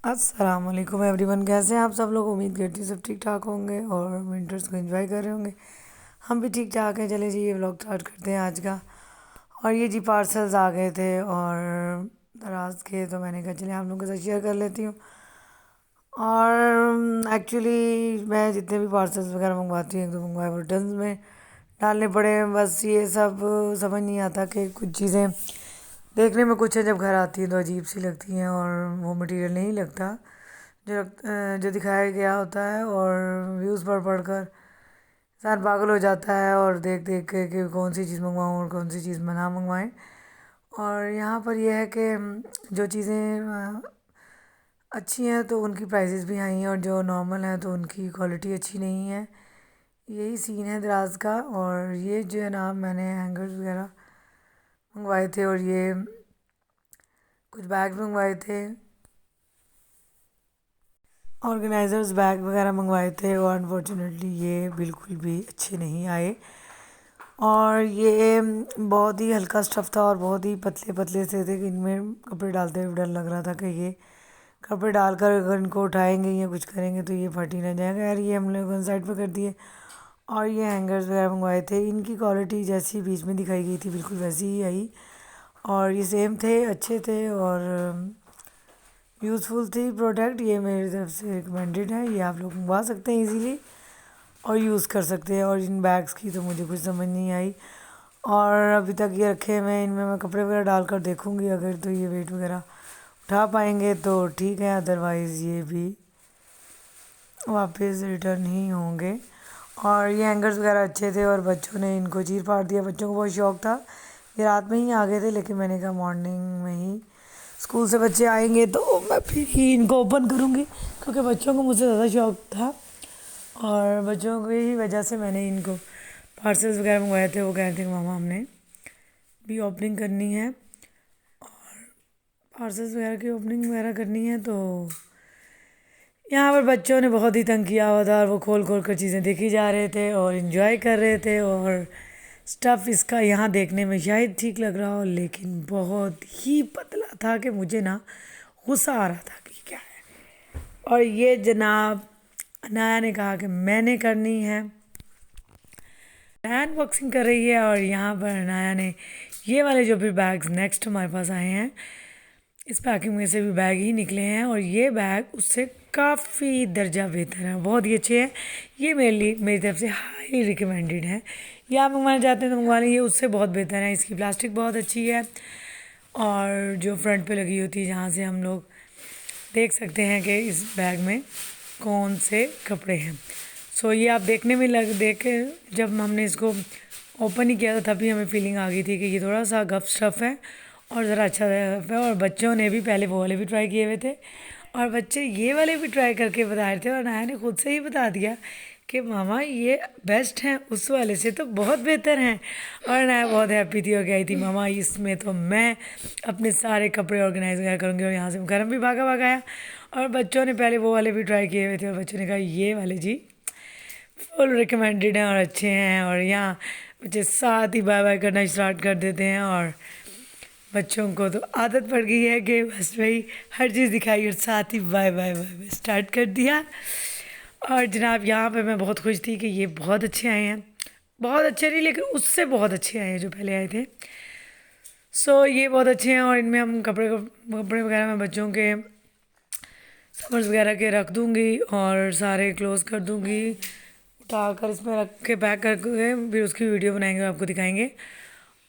अस्सलाम वालेकुम एवरीवन, कैसे हैं आप सब लोग। उम्मीद करती हूँ सब ठीक ठाक होंगे और विंटर्स को एंजॉय कर रहे होंगे। हम भी ठीक ठाक हैं। चले जी, ये व्लॉग स्टार्ट करते हैं आज का। और ये जी पार्सल्स आ गए थे और दराज के, तो मैंने कहा चलिए आप लोगों के साथ शेयर कर लेती हूँ। और एक्चुअली मैं जितने भी पार्सल्स वगैरह मंगवाती हूँ, एक दो मंगवाए वो रिटर्न में डालने पड़े हैं। बस ये सब समझ नहीं आता कि कुछ चीज़ें देखने में कुछ है, जब घर आती हैं तो अजीब सी लगती हैं और वो मटेरियल नहीं लगता जो दिखाया गया होता है। और व्यूज़ पढ़ कर इंसान पागल हो जाता है और देख देख के कि कौन सी चीज़ मंगवाऊँ और कौन सी चीज़ ना मंगवाएं। और यहाँ पर यह है कि जो चीज़ें अच्छी हैं तो उनकी प्राइसेस भी हाई हैं, और जो नॉर्मल हैं तो उनकी क्वालिटी अच्छी नहीं है। यही सीन है दराज का। और ये जो है ना, मैंने हैंगर्स वगैरह मंगवाए थे और ये कुछ बैग मंगवाए थे, ऑर्गेनाइजर्स बैग वगैरह मंगवाए थे, और अनफॉर्चुनेटली ये बिल्कुल भी अच्छे नहीं आए। और ये बहुत ही हल्का स्टफ़ था और बहुत ही पतले पतले से थे कि इनमें कपड़े डालते हुए डर लग रहा था कि ये कपड़े डालकर अगर इनको उठाएंगे या कुछ करेंगे तो ये फट ही ना जाएगा। यार ये हम लोग साइड पर कर दिए। और ये हैंगर्स वगैरह मंगवाए थे, इनकी क्वालिटी जैसी बीच में दिखाई गई थी बिल्कुल वैसी ही आई। और ये सेम थे, अच्छे थे और यूज़फुल थी प्रोडक्ट। ये मेरी तरफ से रिकमेंडेड है, ये आप लोग मंगवा सकते हैं इजीली और यूज़ कर सकते हैं। और इन बैग्स की तो मुझे कुछ समझ नहीं आई, और अभी तक ये रखे हुए हैं। इनमें मैं कपड़े वगैरह डालकर देखूँगी, अगर तो ये वेट वगैरह उठा पाएंगे तो ठीक है, अदरवाइज़ ये भी वापस रिटर्न ही होंगे। और ये हैंगर्स वगैरह अच्छे थे और बच्चों ने इनको चीर फाड़ दिया। बच्चों को बहुत शौक था, ये रात में ही आ गए थे, लेकिन मैंने कहा मॉर्निंग में ही स्कूल से बच्चे आएंगे तो मैं फिर ही इनको ओपन करूँगी, क्योंकि बच्चों को मुझसे ज़्यादा शौक था। और बच्चों की ही वजह से मैंने इनको पार्सल्स वगैरह मंगवाए थे। वो कह रहे थे कि मामा हमने भी ओपनिंग करनी है, पार्सल्स वगैरह की ओपनिंग वगैरह करनी है। तो यहाँ पर बच्चों ने बहुत ही तंग किया हुआ था और वो खोल खोल कर चीज़ें देखी जा रहे थे और इन्जॉय कर रहे थे। और स्टफ़ इसका यहाँ देखने में शायद ठीक लग रहा हो, लेकिन बहुत ही पतला था कि मुझे ना गुस्सा आ रहा था कि क्या है। और ये जनाब अनाया ने कहा कि मैंने करनी है, अनाया अनबॉक्सिंग कर रही है। और यहाँ पर अनाया ने ये वाले जो भी बैग्स नेक्स्ट हमारे पास आए हैं, इस पैकिंग में से भी बैग ही निकले हैं और ये बैग उससे काफ़ी दर्जा बेहतर है, बहुत ही अच्छे हैं। ये मेरी तरफ से हाईली रिकमेंडेड है। ये आप मंगवाना चाहते हैं तो मंगवा लें, ये उससे बहुत बेहतर है। इसकी प्लास्टिक बहुत अच्छी है और जो फ्रंट पे लगी होती है, जहाँ से हम लोग देख सकते हैं कि इस बैग में कौन से कपड़े हैं। सो ये आप देखने में देख जब हमने इसको ओपन ही किया था तभी हमें फीलिंग आ गई थी कि ये थोड़ा सा गफ स्टफ़ है और ज़रा अच्छा है। और बच्चों ने भी पहले वो वाले भी ट्राई किए हुए थे और बच्चे ये वाले भी ट्राई करके बता रहे थे, और नाया ने खुद से ही बता दिया कि मामा ये बेस्ट हैं, उस वाले से तो बहुत बेहतर हैं। और नाया बहुत हैप्पी थी और कही थी मामा इसमें तो मैं अपने सारे कपड़े ऑर्गेनाइज वगैरह करूँगी। और यहाँ से घर में भी भागा भागा आया और बच्चों ने पहले वो वाले भी ट्राई किए हुए थे और बच्चों ने कहा ये वाले जी फुल रिकमेंडेड हैं और अच्छे हैं। और यहाँ बच्चे साथ ही बाय बाय करना स्टार्ट कर देते हैं और बच्चों को तो आदत पड़ गई है कि बस भाई हर चीज़ दिखाई और साथ ही bye bye bye bye start कर दिया। और जनाब यहाँ पे मैं बहुत खुश थी कि ये बहुत अच्छे आए हैं, बहुत अच्छे नहीं लेकिन उससे बहुत अच्छे आए हैं जो पहले आए थे। सो ये बहुत अच्छे हैं और इनमें हम कपड़े वगैरह मैं बच्चों के समर्स वगैरह के रख दूँगी और सारे क्लोज़ कर दूँगी, उठाकर इसमें रख के पैक करके फिर उसकी वीडियो बनाएंगे, आपको दिखाएंगे।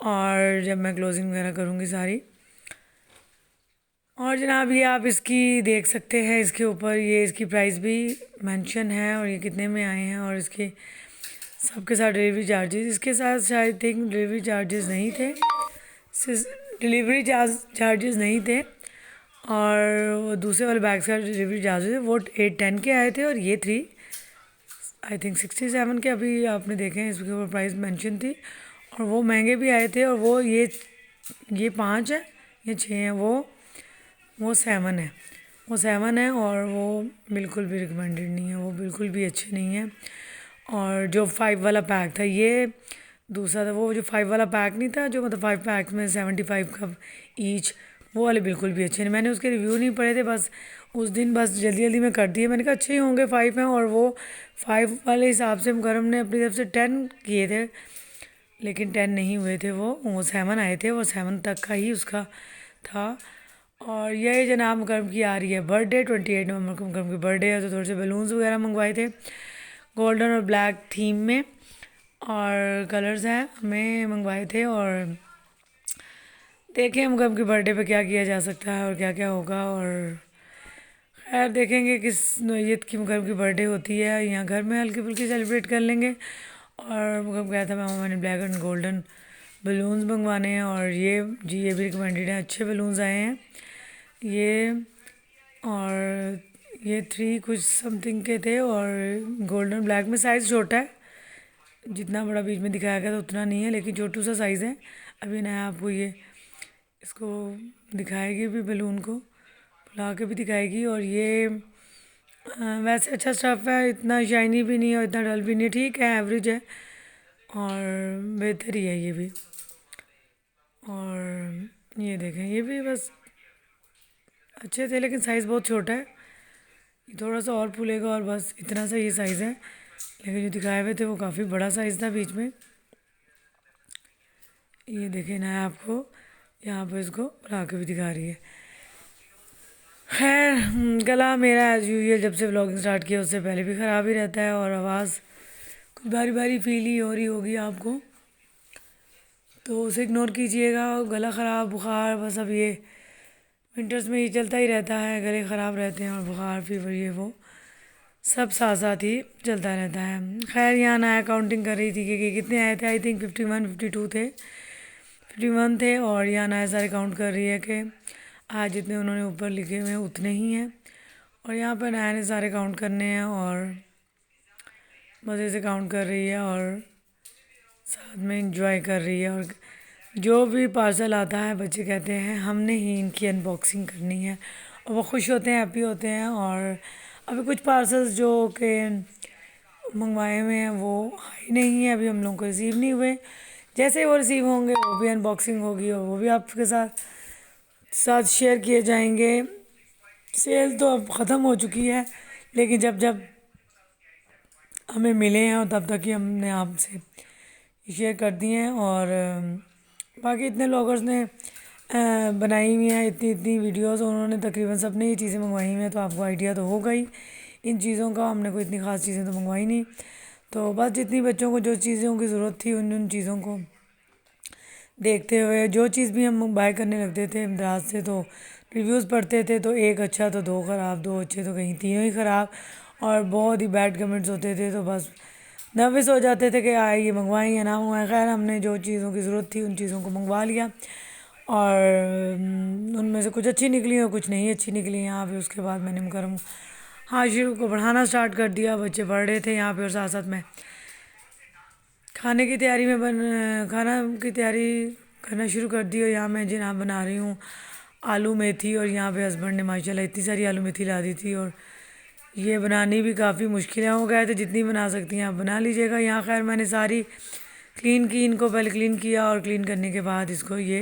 और जब मैं क्लोजिंग वगैरह करूँगी सारी। और जनाब ये आप इसकी देख सकते हैं, इसके ऊपर ये इसकी प्राइस भी मेंशन है और ये कितने में आए हैं और इसके सबके साथ डिलीवरी चार्जेस, इसके साथ शायद थिंक डिलीवरी चार्जेस नहीं थे, डिलीवरी चार्जेस नहीं थे। और वो दूसरे वाले बैग्स का डिलीवरी चार्जेस वो 810 के आए थे और ये 67 के अभी आपने देखे हैं, इसके ऊपर प्राइस मेंशन थी। और वो महंगे भी आए थे और वो ये 5 है, ये 6 हैं, वो 7 है और वो बिल्कुल भी रिकमेंडेड नहीं है, वो बिल्कुल भी अच्छे नहीं है। और जो 5 वाला पैक था ये दूसरा था, वो जो 5 वाला पैक नहीं था जो मतलब 5 पैक्स में 75 का ईच, वो वाले बिल्कुल भी अच्छे नहीं, मैंने उसके रिव्यू नहीं पढ़े थे, बस उस दिन बस जल्दी जल्दी में कर दिए। मैंने कहा अच्छे ही होंगे, 5 हैं, और वो 5 वाले हिसाब से मुकरम ने अपनी तरफ से 10 किए थे, लेकिन 10 नहीं हुए थे, वो 7 आए थे, वो 7 तक का ही उसका था। और ये जनाब मुकरम की आ रही है बर्थडे, 28 नवंबर को मुकरम की बर्थडे है, तो थोड़े से बलून्स वगैरह मंगवाए थे गोल्डन और ब्लैक थीम में, और कलर्स हैं हमें मंगवाए थे। और देखें मुकरम की बर्थडे पे क्या किया जा सकता है और क्या क्या होगा, और खैर देखेंगे किस नौयत की मुकरम की बर्थडे होती है। यहाँ घर में हल्की फुल्की सेलिब्रेट कर लेंगे। और मुकरम कहा था मैंने ब्लैक एंड गोल्डन बलून्स मंगवाने हैं, और ये जी ये भी रिकमेंडेड हैं, अच्छे बलून्स आए हैं ये। और ये 3 कुछ समथिंग के थे, और गोल्डन ब्लैक में साइज़ छोटा है, जितना बड़ा बीच में दिखाया गया था उतना नहीं है, लेकिन छोटू सा साइज़ है। अभी नया आपको ये इसको दिखाएगी भी, बलून को फुला के भी दिखाएगी। और ये वैसे अच्छा स्टफ़ है, इतना शाइनी भी नहीं है और इतना डल भी नहीं है, ठीक है, एवरेज है और बेहतर ही है ये भी। और ये देखें, ये भी बस अच्छे थे, लेकिन साइज़ बहुत छोटा है, ये थोड़ा सा और फूलेगा, और बस इतना सा ये साइज़ है। लेकिन जो दिखाए हुए थे वो काफ़ी बड़ा साइज़ था बीच में। ये देखें ना, आपको यहाँ पर इसको ला के भी दिखा रही है। खैर गला मेरा एज़ यूजुअल जब से व्लॉगिंग स्टार्ट किया उससे पहले भी ख़राब ही रहता है, और आवाज़ कुछ बारी बारी फील ही हो रही होगी आपको, तो उसे इग्नोर कीजिएगा। गला ख़राब, बुखार, बस अब ये विंटर्स में ये चलता ही रहता है, गले ख़राब रहते हैं और बुखार, फीवर, ये वो सब साथ साथ ही चलता रहता है। खैर यहाँ नया काउंटिंग कर रही थी कि कितने आए थे, आई थिंक 51 52 थे, 51 थे, और यहाँ नया सारे काउंट कर रही है कि आज जितने उन्होंने ऊपर लिखे हुए हैं उतने ही हैं। और यहाँ पर नया ने सारे काउंट करने हैं, और मज़े से काउंट कर रही है और साथ में इंजॉय कर रही है। और जो भी पार्सल आता है बच्चे कहते हैं हमने ही इनकी अनबॉक्सिंग करनी है, और वो खुश होते हैं, हैप्पी होते हैं। और अभी कुछ पार्सल्स जो कि मंगवाए हुए हैं वो आई नहीं है, अभी हम लोगों को रिसीव नहीं हुए। जैसे ही वो रिसीव होंगे वो भी अनबॉक्सिंग होगी, और वो भी आपके साथ साथ शेयर किए जाएंगे। सेल तो अब ख़त्म हो चुकी है, लेकिन जब जब हमें मिले हैं और तब तक ही हमने आपसे शेयर कर दिए हैं। और बाकी इतने ब्लॉगर्स ने बनाई हुई हैं इतनी इतनी वीडियोस, उन्होंने तकरीबन सब ने ये चीज़ें मंगवाई हुई हैं, तो आपको आइडिया तो होगा ही इन चीज़ों का। हमने कोई इतनी ख़ास चीज़ें तो मंगवाई नहीं, तो बस जितनी बच्चों को जो चीज़ों की ज़रूरत थी उन उन चीज़ों को देखते हुए, जो चीज़ भी हम बाय करने लगते थे दराज से, तो रिव्यूज़ पढ़ते थे, तो एक अच्छा तो दो ख़राब, दो अच्छे तो कहीं तीनों ही ख़राब, और बहुत ही बैड कमेंट्स होते थे, तो बस नर्वस हो जाते थे कि आए ये मंगवाएं या ना मंगवाएं। खैर हमने जो चीज़ों की ज़रूरत थी उन चीज़ों को मंगवा लिया, और उनमें से कुछ अच्छी निकली और कुछ नहीं अच्छी निकली यहाँ पे। उसके बाद मैंने मुकरम हाशिर को पढ़ाना स्टार्ट कर दिया, बच्चे पढ़ रहे थे यहाँ पे, और साथ साथ मैं खाने की तैयारी में खाना की तैयारी करना शुरू कर दी। और यहाँ मैं जनाब बना रही हूँ आलू मेथी, और यहाँ पे हस्बैंड ने माशाल्लाह इतनी सारी आलू मेथी ला दी थी, और ये बनानी भी काफ़ी मुश्किल है। हो गया तो जितनी बना सकती हैं आप बना लीजिएगा। यहाँ खैर मैंने सारी क्लीन की, इनको पहले क्लीन किया, और क्लीन करने के बाद इसको ये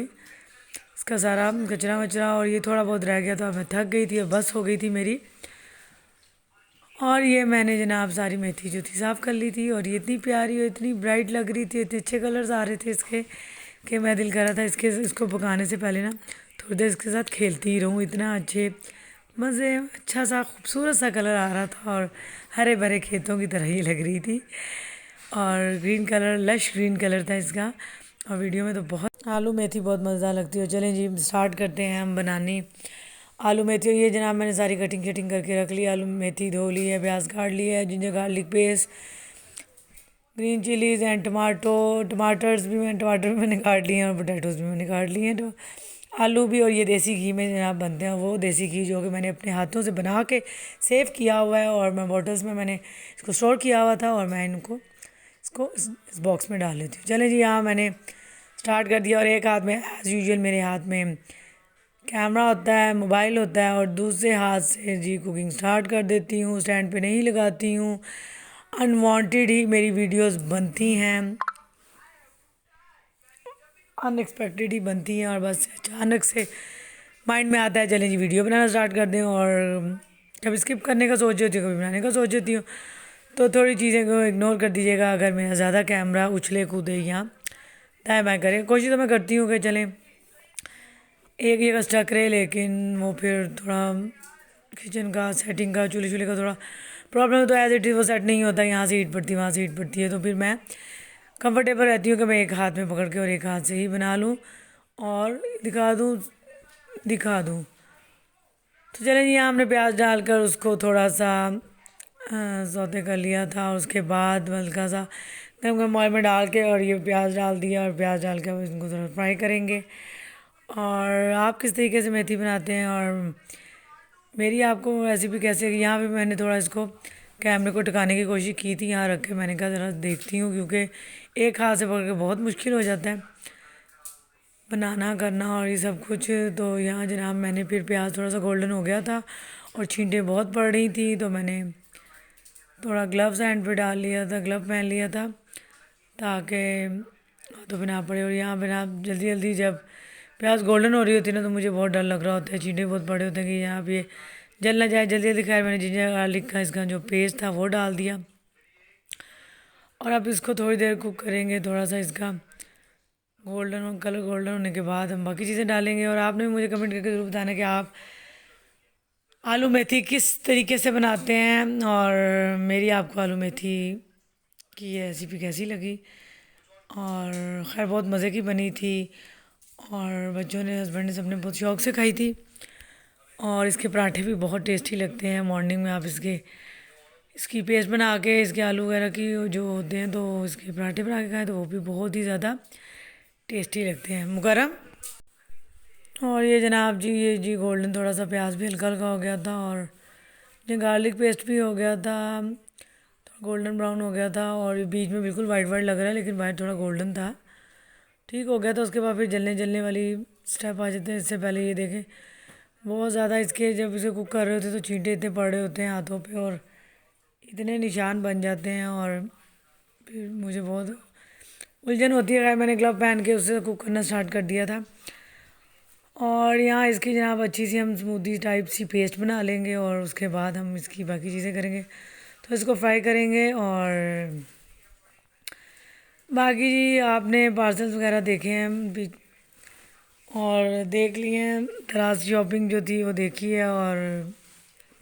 इसका सारा कचरा वचरा, और ये थोड़ा बहुत रह गया था, मैं थक गई थी, अब बस हो गई थी मेरी। और ये मैंने जनाब सारी मेथी जो थी साफ़ कर ली थी, और ये इतनी प्यारी और इतनी ब्राइट लग रही थी, इतने अच्छे कलर्स आ रहे थे इसके कि मैं दिल कर रहा था इसको पकाने से पहले ना थोड़ी देर इसके साथ खेलती ही रहूँ। इतना अच्छे मज़े, अच्छा सा खूबसूरत सा कलर आ रहा था, और हरे भरे खेतों की तरह ही लग रही थी, और green colour, lush green colour था इसका। और वीडियो में तो बहुत आलू मेथी बहुत मज़ेदार लगती है। चलें जी स्टार्ट करते हैं हम बनानी आलू मेथी। और ये जनाब मैंने सारी कटिंग शटिंग करके रख ली, आलू मेथी धो ली है, प्याज काट लिया है, ginger garlic paste, green chillies and टमाटर्स भी मैंने काट लिए हैं, और पोटैटोज़ भी मैंने काट लिए हैं, तो आलू भी। और ये देसी घी में जनाब बनते हैं, वो देसी घी जो कि मैंने अपने हाथों से बना के सेव किया हुआ है, और मैं बॉटल्स में मैंने इसको स्टोर किया हुआ था, और मैं इसको इस बॉक्स में डाल लेती हूँ। चलें जी यहाँ मैंने स्टार्ट कर दिया, और एक हाथ में एज़ यूजुअल मेरे हाथ में कैमरा होता है, मोबाइल होता है, और दूसरे हाथ से जी कुकिंग स्टार्ट कर देती हूँ। स्टैंड पे नहीं लगाती हूँ, अनवांटेड ही मेरी वीडियोस बनती हैं, अनएक्सपेक्टेड ही बनती हैं, और बस अचानक से माइंड में आता है चलें जी वीडियो बनाना स्टार्ट कर दें, और कभी स्किप करने का सोच होती हूँ, कभी बनाने का सोच होती हूँ। तो थोड़ी चीज़ें को इग्नोर कर दीजिएगा अगर मेरा ज़्यादा कैमरा उछले कूदे या दाएँ बाएँ करे। कोशिश तो मैं करती हूँ कि चलें एक जगह स्टक रहे, लेकिन वो फिर थोड़ा किचन का सेटिंग का चूल्हे चूल्हे का थोड़ा प्रॉब्लम, तो एज इट इज़ वो सेट नहीं होता, यहाँ से हीट पड़ती है वहाँ से हीट पड़ती है। तो फिर मैं कंफर्टेबल रहती हूँ कि मैं एक हाथ में पकड़ के और एक हाथ से ही बना लूँ और दिखा दूँ। तो चलें जी, यहाँ हमने प्याज डालकर उसको थोड़ा सा सौते कर लिया था, और उसके बाद हल्का सा गरम गरम ऑयल में डाल के और ये प्याज डाल दिया, और प्याज डाल के अब इनको थोड़ा फ्राई करेंगे। और आप किस तरीके से मेथी बनाते हैं और मेरी आपको रेसिपी कैसे है, यहाँ पे मैंने थोड़ा इसको कैमरे को टिकाने की कोशिश की थी यहाँ रख के, मैंने कहा ज़रा देखती हूँ, क्योंकि एक हाथ से पकड़ के बहुत मुश्किल हो जाता है बनाना करना और ये सब कुछ। तो यहाँ जनाब मैंने फिर प्याज थोड़ा सा गोल्डन हो गया था और छींटे बहुत पड़ रही थी, तो मैंने थोड़ा ग्लव्स हैंड पे डाल लिया था, ग्लव पहन लिया था ताकि हाथों पे ना पड़े। और यहाँ पे ना जल्दी जल्दी जब प्याज गोल्डन हो रही होती है ना, तो मुझे बहुत डर लग रहा होता है, छींटे बहुत पड़े होते हैं कि यहाँ पे जल ना जाए जल्दी जल्दी। खैर मैंने जिंजर गार्लिक का इसका जो पेस्ट था वो डाल दिया, और अब इसको थोड़ी देर कुक करेंगे, थोड़ा सा इसका कलर गोल्डन होने के बाद हम बाकी चीज़ें डालेंगे। और आपने भी मुझे कमेंट करके ज़रूर बताना कि आप आलू मेथी किस तरीके से बनाते हैं, और मेरी आपको आलू मेथी की ये रेसिपी कैसी लगी। और खैर बहुत मज़े की बनी थी, और बच्चों ने, हस्बैंड ने, सबने बहुत शौक से खाई थी। और इसके पराठे भी बहुत टेस्टी लगते हैं, मॉर्निंग में आप इसकी पेस्ट बना के इसके आलू वगैरह की जो होते हैं तो इसके पराठे बना के खाएं तो वो भी बहुत ही ज़्यादा टेस्टी लगते हैं। मुकरम। और ये जनाब जी, ये जी गोल्डन थोड़ा सा प्याज भी हल्का हल्का हो गया था, और ये गार्लिक पेस्ट भी हो गया था, थोड़ा गोल्डन ब्राउन हो गया था, और ये बीच में बिल्कुल वाइट वाइट लग रहा है लेकिन वाइट थोड़ा गोल्डन था, ठीक हो गया था। उसके बाद फिर जलने जलने वाली स्टेप आ जाते हैं। इससे पहले ये देखें बहुत ज़्यादा इसके जब इसे कुक कर रहे होते तो छींटे इतने पड़े होते हैं हाथों पे और इतने निशान बन जाते हैं, और फिर मुझे बहुत उलझन होती है। खैर मैंने ग्लव पहन के उससे कुक करना स्टार्ट कर दिया था। और यहाँ इसकी जनाब अच्छी सी हम स्मूदी टाइप सी पेस्ट बना लेंगे, और उसके बाद हम इसकी बाकी चीज़ें करेंगे। तो इसको फ्राई करेंगे। और बाकी जी आपने पार्सल्स वगैरह देखे हैं और देख लिए हैं, दराज शॉपिंग जो थी वो देखी है, और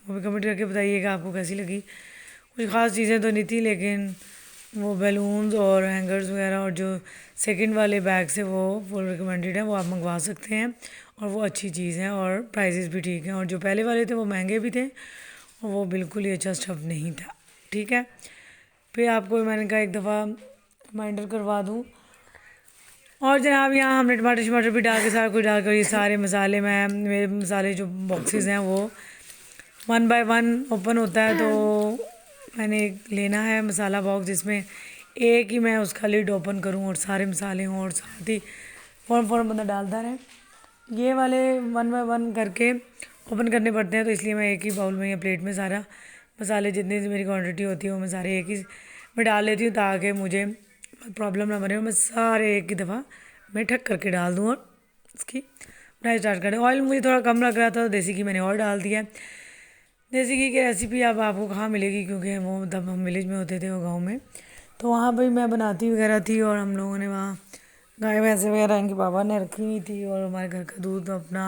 वो भी कमेंट करके बताइएगा आपको कैसी लगी। कुछ ख़ास चीज़ें तो नहीं थी, लेकिन वो बैलून्स और हैंगर्स वगैरह और जो सेकंड वाले बैग से वो फुल रिकमेंडेड है, वो आप मंगवा सकते हैं, और वो अच्छी चीज़ है और प्राइसेस भी ठीक हैं। और जो पहले वाले थे वो महंगे भी थे और वो बिल्कुल ही अच्छा स्टफ़ नहीं था। ठीक है, फिर आपको मैंने कहा एक दफ़ा रिमाइंडर करवा दूँ। और जनाब यहाँ हमने टमाटर शमाटर भी डाल के सारा कुछ डाल कर ये सारे मसाले, मैं मेरे मसाले जो बॉक्सेस हैं वो 1 बाय 1 ओपन होता है, तो मैंने एक लेना है मसाला बॉक्स जिसमें एक ही मैं उसका लिड ओपन करूँ और सारे मसाले हों, और साथ ही फ़ौरन बंदा डालता रहे। ये वाले 1 बाय 1 करके ओपन करने पड़ते हैं, तो इसलिए मैं एक ही बाउल में या प्लेट में सारा मसाले जितनी मेरी क्वांटिटी होती है वो मैं सारे एक ही में डाल लेती हूँ, ताकि मुझे प्रॉब्लम ना बने। और मैं सारे एक ही दफ़ा मैं ठक करके डाल दूँ और इसकी बनाई स्टार्ट कर दूँ। ऑयल मुझे थोड़ा कम लग रहा था तो देसी घी मैंने और डाल दिया। देसी घी की रेसिपी अब आपको कहाँ मिलेगी, क्योंकि वो तब हम विलेज में होते थे वो गाँव में, तो वहाँ पर मैं बनाती वगैरह थी, और हम लोगों ने वहाँ गाय भैंस वगैरह इनके पापा ने रखी हुई थी, और हमारे घर का दूध अपना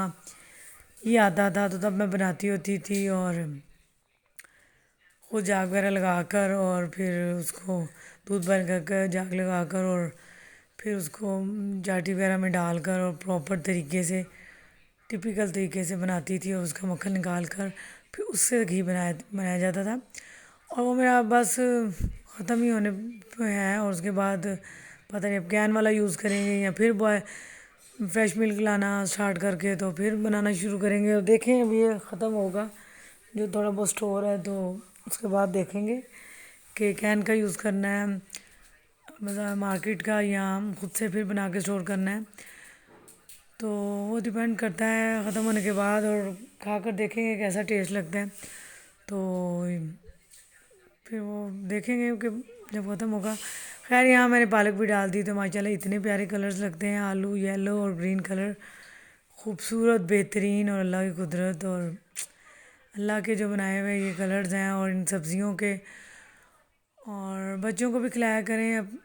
ही आता था, तो तब मैं बनाती होती थी। और वो जाग वगैरह लगा कर और फिर उसको दूध बॉयल कर जाग लगा कर और फिर उसको जाटी वगैरह में डालकर और प्रॉपर तरीके से टिपिकल तरीके से बनाती थी, और उसका मक्खन निकाल कर फिर उससे घी बनाया जाता था। और वो मेरा बस ख़त्म ही होने पे है, और उसके बाद पता नहीं अब कैन वाला यूज़ करेंगे या फिर बॉय फ्रेश मिल्क लाना स्टार्ट करके तो फिर बनाना शुरू करेंगे। और देखें अभी ये ख़त्म होगा जो थोड़ा बहुत स्टोर है, तो उसके बाद देखेंगे कि कैन का यूज़ करना है, मतलब मार्केट का, या हम खुद से फिर बना के स्टोर करना है। तो वो डिपेंड करता है ख़त्म होने के बाद, और खा कर देखेंगे कैसा टेस्ट लगता है, तो फिर वो देखेंगे कि जब ख़त्म होगा। खैर यहाँ मैंने पालक भी डाल दी, तो माशाल्लाह इतने प्यारे कलर्स लगते हैं, आलू येलो और ग्रीन कलर खूबसूरत, बेहतरीन और अल्लाह की कुदरत और अल्लाह के जो बनाए हुए ये कलर्स हैं और इन सब्ज़ियों के। और बच्चों को भी खिलाया करें, अब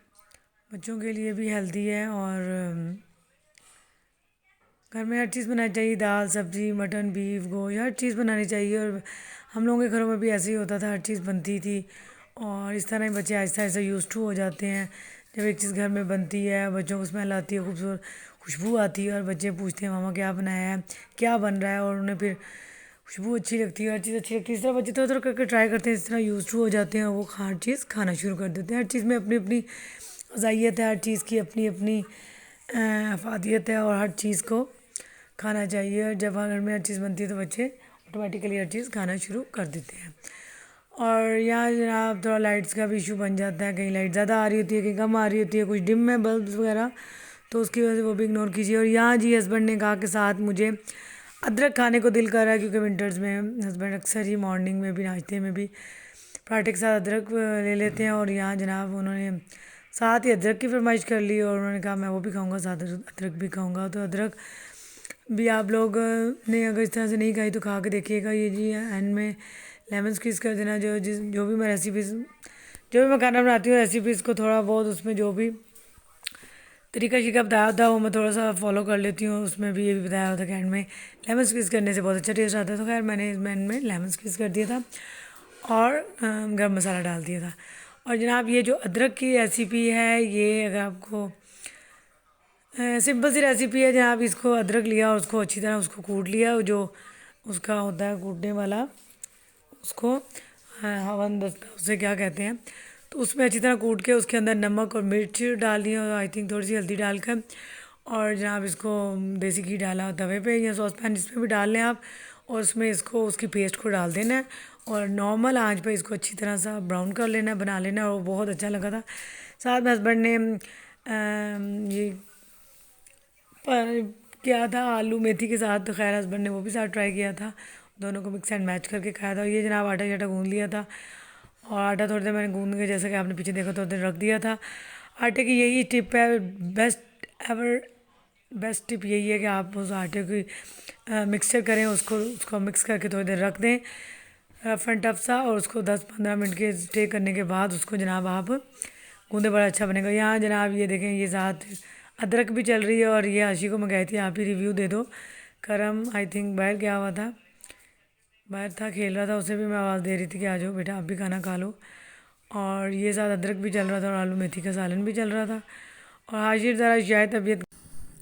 बच्चों के लिए भी हेल्दी है। और घर में हर चीज़ बनानी चाहिए, दाल सब्ज़ी मटन बीफ गोश्त हर चीज़ बनानी चाहिए। और हम लोगों के घरों में भी ऐसे ही होता था, हर चीज़ बनती थी। और इस तरह ही बच्चे आहिस्ता आहिस्ता यूज़ टू हो जाते हैं। जब एक चीज़ घर में बनती है, बच्चों को स्मेल आती है, खूबसूरत खुशबू आती है और बच्चे पूछते हैं मामा क्या बनाया है, क्या बन रहा है, और उन्हें फिर खुशबू अच्छी लगती है, हर चीज़ अच्छी लगती है। इस तरह बच्चे थोड़ा थोड़ा करके ट्राई करते हैं, इस तरह यूज़ टू हो जाते हैं और वो हर चीज़ खाना शुरू कर देते हैं। हर चीज़ में अपनी अपनी ग़िज़ाइयत है, हर चीज़ की अपनी अपनी अफादियत है और हर चीज़ को खाना चाहिए। और जब घर में हर चीज़ बनती है तो बच्चे ऑटोमेटिकली हर चीज़ खाना शुरू कर देते हैं। और यहाँ जनाब थोड़ा लाइट्स का भी इशू बन जाता है, कहीं लाइट ज़्यादा आ रही होती है, कहीं कम आ रही होती है, कुछ डिम है बल्ब वगैरह, तो उसकी वजह से वो भी इग्नोर कीजिए। और यहाँ जी हस्बैंड ने कहा कि साथ मुझे अदरक खाने को दिल कर रहा है, क्योंकि विंटर्स में हस्बैंड अक्सर ही मॉर्निंग में भी नाश्ते में भी पराठे के साथ अदरक ले लेते हैं। और यहाँ जनाब उन्होंने साथ ही अदरक की फरमाइश कर ली और उन्होंने कहा मैं वो भी खाऊंगा, साथ अदरक भी खाऊंगा। तो अदरक भी आप लोग ने अगर इस तरह से नहीं खाई तो खा के देखिएगा। ये जी एंड में लेमन स्क्वीज़ कर देना। जो भी मैं रेसिपीज़ जो भी मैं खाना बनाती हूँ रेसिपीज़ को थोड़ा बहुत उसमें जो भी तरीका शिका बताया होता वो मैं थोड़ा सा फॉलो कर लेती हूँ। उसमें भी ये भी बताया होता कि एंड में लेमन स्क्वीज़ करने से बहुत अच्छा टेस्ट आता है। तो खैर मैंने इसमें एंड में लेमन स्क्वीज़ कर दिया था और गरम मसाला डाल दिया था। और जनाब ये जो अदरक की रेसिपी है, ये अगर आपको सिंपल सी रेसिपी है। जनाब इसको अदरक लिया और उसको अच्छी तरह उसको कूट लिया, जो उसका होता है कूटने वाला, उसको हवन दस्ता उसे क्या कहते हैं। तो उसमें अच्छी तरह कूट के उसके अंदर नमक और मिर्च डालनी है और आई थिंक थोड़ी सी हल्दी डालकर, और जनाब इसको देसी घी डाला तवे पे या सॉस पैन जिसमें भी डाल लें आप, और उसमें इसको उसकी पेस्ट को डाल देना है और नॉर्मल आंच पे इसको अच्छी तरह सा ब्राउन कर लेना है, बना लेना है। और वो बहुत अच्छा लगा था। साथ में हस्बैंड ने ये पर किया था आलू मेथी के साथ, तो खैर हस्बैंड ने वो भी साथ ट्राई किया था, दोनों को मिक्स एंड मैच करके खाया था। और ये जनाब आटा शाटा गूँध लिया था और आटा थोड़ी देर मैंने गूँध के, जैसा कि आपने पीछे देखा, थोड़ी देर रख दिया था। आटे की यही टिप है, बेस्ट टिप यही है कि आप उस आटे की मिक्सचर करें, उसको मिक्स करके थोड़ी देर रख दें रफ एंड टफ सा, और उसको 10-15 मिनट के स्टे करने के बाद उसको जनाब आप गूँधे, बड़ा अच्छा बनेगा। यहाँ जनाब ये देखें, ये साथ अदरक भी चल रही है। और ये आशी को मैं कहती थी आप ही रिव्यू दे दो। करम आई थिंक बाहर गया हुआ था, बाहर था खेल रहा था, उसे भी मैं आवाज़ दे रही थी कि आ जाओ बेटा आप भी खाना खा लो। और ये साथ अदरक भी चल रहा था और आलू मेथी का सालन भी चल रहा था। और हाशिर ज़रा शायद तबीयत,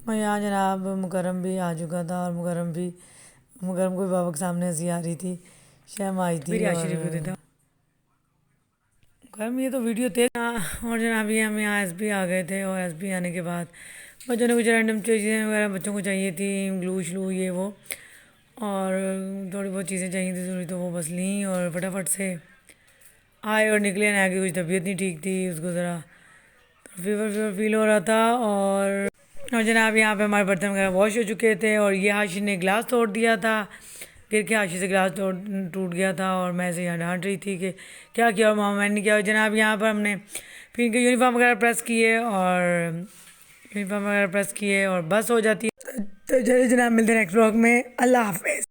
और यहाँ जनाब मुकरम भी आ चुका था और मुकरम को बाबा के सामने हंसी आ रही थी, शर्म आई थी। और रिव्यू देता मुकरम ये तो वीडियो तेज। और जनाब ये हम यहाँ एसबी आ गए थे और एसबी आने के बाद बच्चों ने कुछ रैंडम चीज़ें वगैरह बच्चों को चाहिए थी, ग्लू श्लू ये वो, और थोड़ी बहुत चीज़ें चाहिए थी ज़रूरी, तो वो बस लीं और फटाफट से आए और निकले। ना कि कुछ तबीयत नहीं ठीक थी, उसको ज़रा फीवर फील हो रहा था। और जनाब यहाँ पे हमारे बर्तन वगैरह वॉश हो चुके थे और ये हाशिर ने गिलास तोड़ दिया था, गिर के हाशिर से गिलास टूट गया था और मैं से यहाँ डांट रही थी कि क्या किया, और मामा मैंने नहीं किया। और जनाब यहाँ पर हमने फिर इनके यूनिफॉर्म वगैरह प्रेस किए और बस हो जाती है। तो चलिए जनाब मिलते हैं नेक्स्ट ब्लॉग में। अल्लाह हाफिज़।